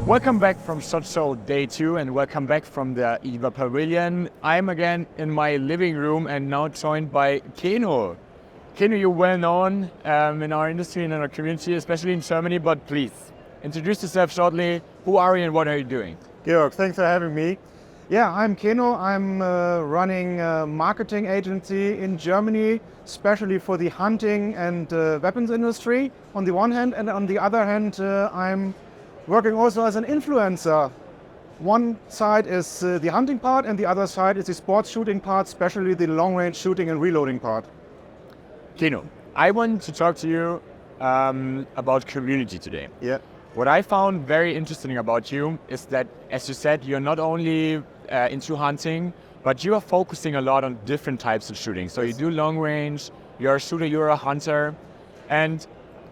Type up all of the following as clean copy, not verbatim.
Welcome back from Shot Show Day 2 and welcome back from the IWA Pavilion. I'm again in my living room and now joined by Keno. Keno, you're well known in our industry and in our community, especially in Germany, but please introduce yourself shortly. Who are you and what are you doing? Georg, thanks for having me. Yeah, I'm Keno. I'm running a marketing agency in Germany, especially for the hunting and weapons industry on the one hand, and on the other hand, I'm working also as an influencer. One side is the hunting part and the other side is the sports shooting part, especially the long-range shooting and reloading part. Keno, I want to talk to you about community today. Yeah. What I found very interesting about you is that, as you said, you're not only into hunting, but you are focusing a lot on different types of shooting. So you do long range, you're a shooter, you're a hunter, and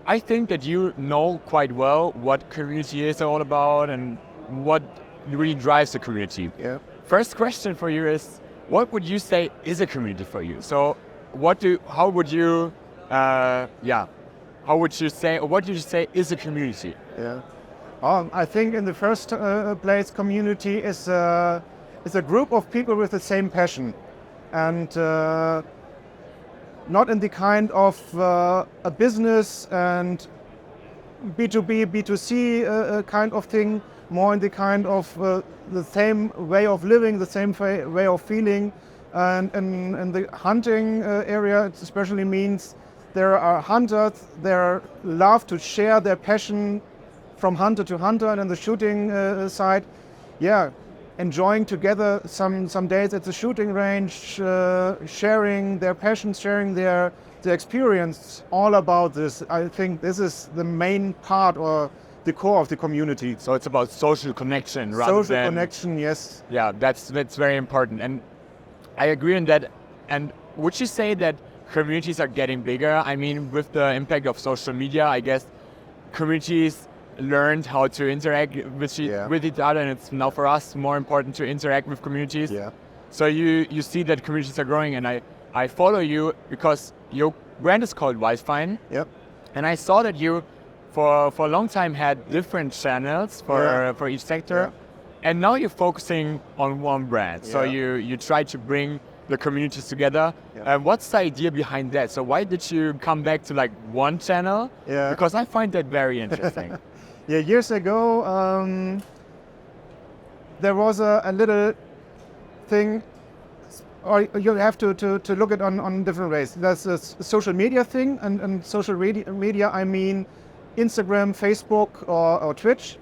I think that you know quite well what community is all about and what really drives the community. Yeah. First question for you is, what would you say is a community for you? So what do you say is a community? Yeah. I think in the first place, community is a group of people with the same passion, and not in the kind of a business and B2B, B2C kind of thing, more in the kind of the same way of living, the same way of feeling. And in the hunting area, it especially means there are hunters, they love to share their passion from hunter to hunter, and in the shooting side, enjoying together some days at the shooting range, sharing their passion, sharing their experience, all about this. I think this is the main part or the core of the community. So it's about social connection rather than... Social connection, yes. Yeah, that's very important. And I agree on that. And would you say that communities are getting bigger? I mean, with the impact of social media, I guess communities learned how to interact with each other, and it's now for us more important to interact with communities. Yeah. So you see that communities are growing, and I follow you because your brand is called Waldfein. Yep. And I saw that you for a long time had different channels for each sector, and now you're focusing on one brand. So you try to bring the communities together. What's the idea behind that? So why did you come back to like one channel? Yeah. Because I find that very interesting. Yeah, years ago, there was a little thing, or you have to look at on different ways. There's a social media thing, and social media, I mean Instagram, Facebook, or Twitch,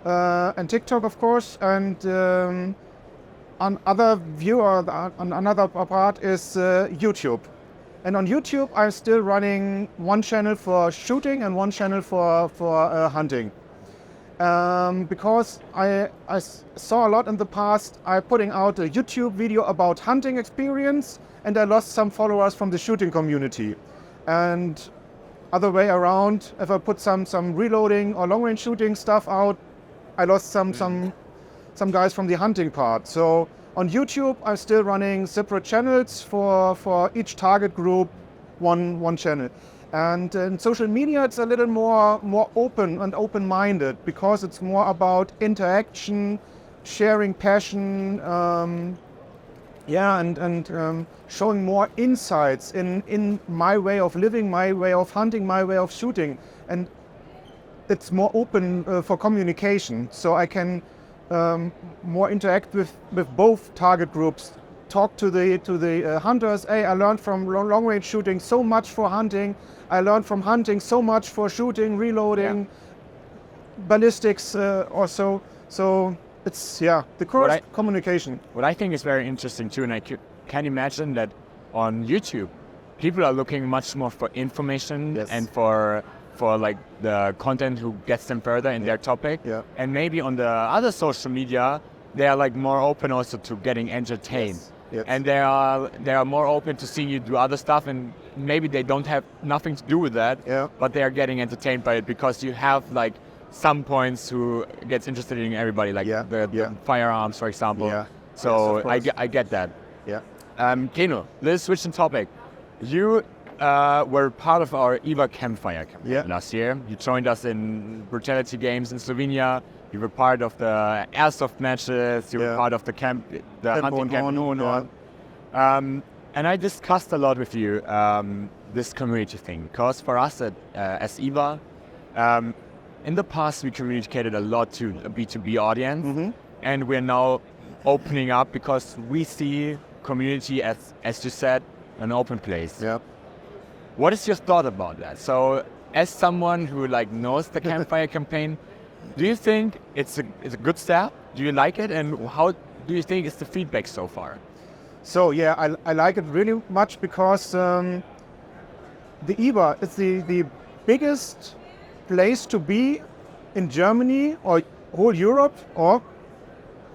and TikTok, of course, and on another part is YouTube. And on YouTube, I'm still running one channel for shooting and one channel for hunting. Because I saw a lot in the past, I'm putting out a YouTube video about hunting experience, and I lost some followers from the shooting community. And other way around, if I put some reloading or long-range shooting stuff out, I lost some guys from the hunting part. So on YouTube, I'm still running separate channels for each target group, one channel. And in social media, it's a little more open and open-minded, because it's more about interaction, sharing passion, and showing more insights in my way of living, my way of hunting, my way of shooting. And it's more open for communication, so I can more interact with both target groups. Talk to the hunters. Hey, I learned from long range shooting so much for hunting. I learned from hunting so much for shooting, reloading, ballistics, or so. So it's the core communication. What I think is very interesting too, and I can imagine that on YouTube, people are looking much more for information and for like the content who gets them further in their topic. Yeah. And maybe on the other social media, they are like more open also to getting entertained. Yes. And they are more open to seeing you do other stuff, and maybe they don't have nothing to do with that, but they are getting entertained by it because you have like some points who gets interested in everybody, like the firearms, for example. Yeah. So yes, I get that. Yeah. Keno, let's switch the topic. You were part of our IWA Campfire campaign last year. You joined us in Brutality Games in Slovenia. You were part of the airsoft matches. You were part of the hunting camp. And I discussed a lot with you this community thing, because for us as IWA, in the past we communicated a lot to a B2B audience, and we're now opening up because we see community as you said, an open place. Yeah. What is your thought about that? So, as someone who knows the campfire campaign, do you think it's a good step? Do you like it, and how do you think is the feedback so far? So yeah, I like it really much because the IWA is the biggest place to be in Germany or whole Europe, or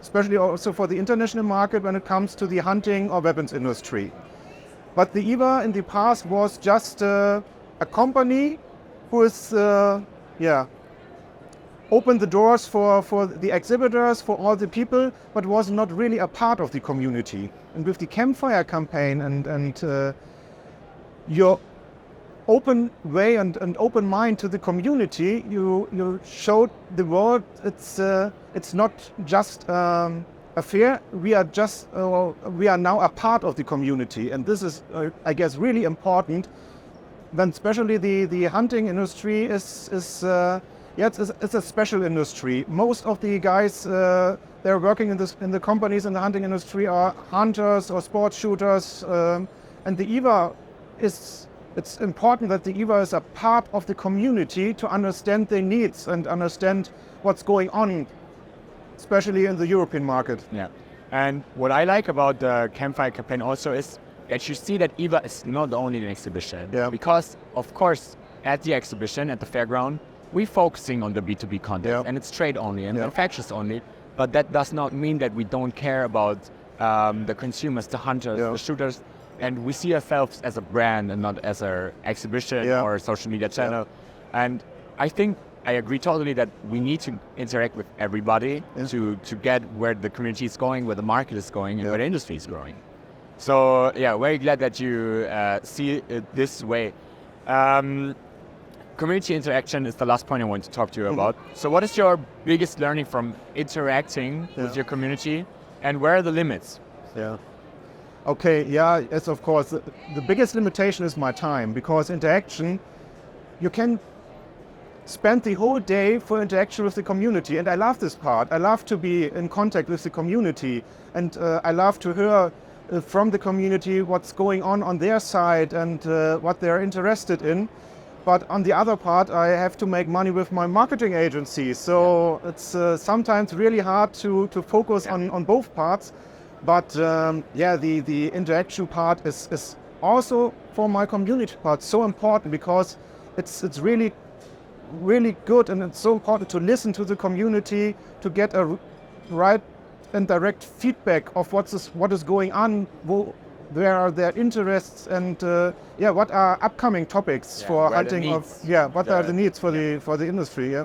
especially also for the international market when it comes to the hunting or weapons industry. But the IWA in the past was just a company who is opened the doors for the exhibitors, for all the people, but was not really a part of the community. And with the campfire campaign and your open way and open mind to the community, you showed the world it's not just a fair. We are now a part of the community, and this is I guess really important. Then especially the hunting industry is it's a special industry. Most of the guys they're working in the companies in the hunting industry are hunters or sports shooters, and the IWA it's important that the IWA is a part of the community to understand their needs and understand what's going on, especially in the European market. Yeah, and what I like about the campfire campaign also is that you see that IWA is not only an exhibition. Yeah. Because of course at the exhibition, at the fairground, we're focusing on the B2B content, and it's trade only and manufacturers only, but that does not mean that we don't care about the consumers, the hunters, the shooters, and we see ourselves as a brand and not as an exhibition or a social media channel. And I think I agree totally that we need to interact with everybody to get where the community is going, where the market is going, and where the industry is growing. So yeah, very glad that you see it this way. Community interaction is the last point I want to talk to you about. So what is your biggest learning from interacting with your community, and where are the limits? Okay, yes, of course. The biggest limitation is my time, because interaction, you can spend the whole day for interaction with the community, and I love this part. I love to be in contact with the community, and I love to hear from the community what's going on their side and what they're interested in. But on the other part, I have to make money with my marketing agency. So it's sometimes really hard to focus on both parts. But the interaction part is also for my community part so important, because it's really, really good, and it's so important to listen to the community to get a right and direct feedback of what is going on, where are their interests, and what are upcoming topics for hunting what are the needs for the industry.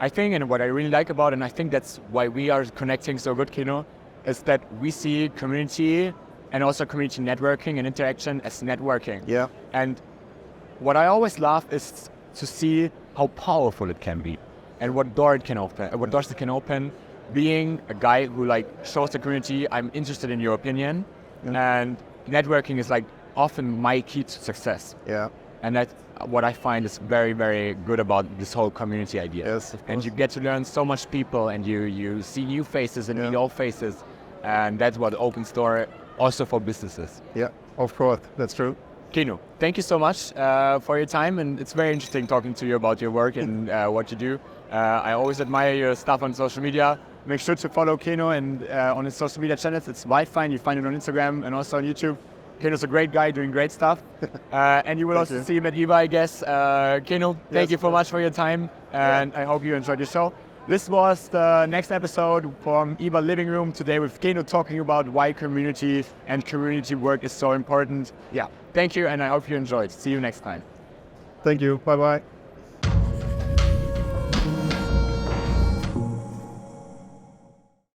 I think, and what I really like about it, and I think that's why we are connecting so good, Keno, is that we see community and also community networking and interaction as networking. And what I always love is to see how powerful it can be and what doors it can open, being a guy who shows the community, I'm interested in your opinion. And networking is often my key to success. And that's what I find is very, very good about this whole community idea. Yes, and you get to learn so much people, and you see new faces and meet old faces. And that's what opens door also for businesses. Of course, that's true. Keno, thank you so much for your time, and it's very interesting talking to you about your work and what you do. I always admire your stuff on social media. Make sure to follow Keno and on his social media channels. It's Waldfein. You find it on Instagram and also on YouTube. Keno's a great guy doing great stuff. And you will also see him at IWA, I guess. Keno, thank you so much for your time, and I hope you enjoyed the show. This was the next episode from IWA Living Room, today with Keno talking about why community and community work is so important. Thank you, and I hope you enjoyed. See you next time. Thank you. Bye-bye.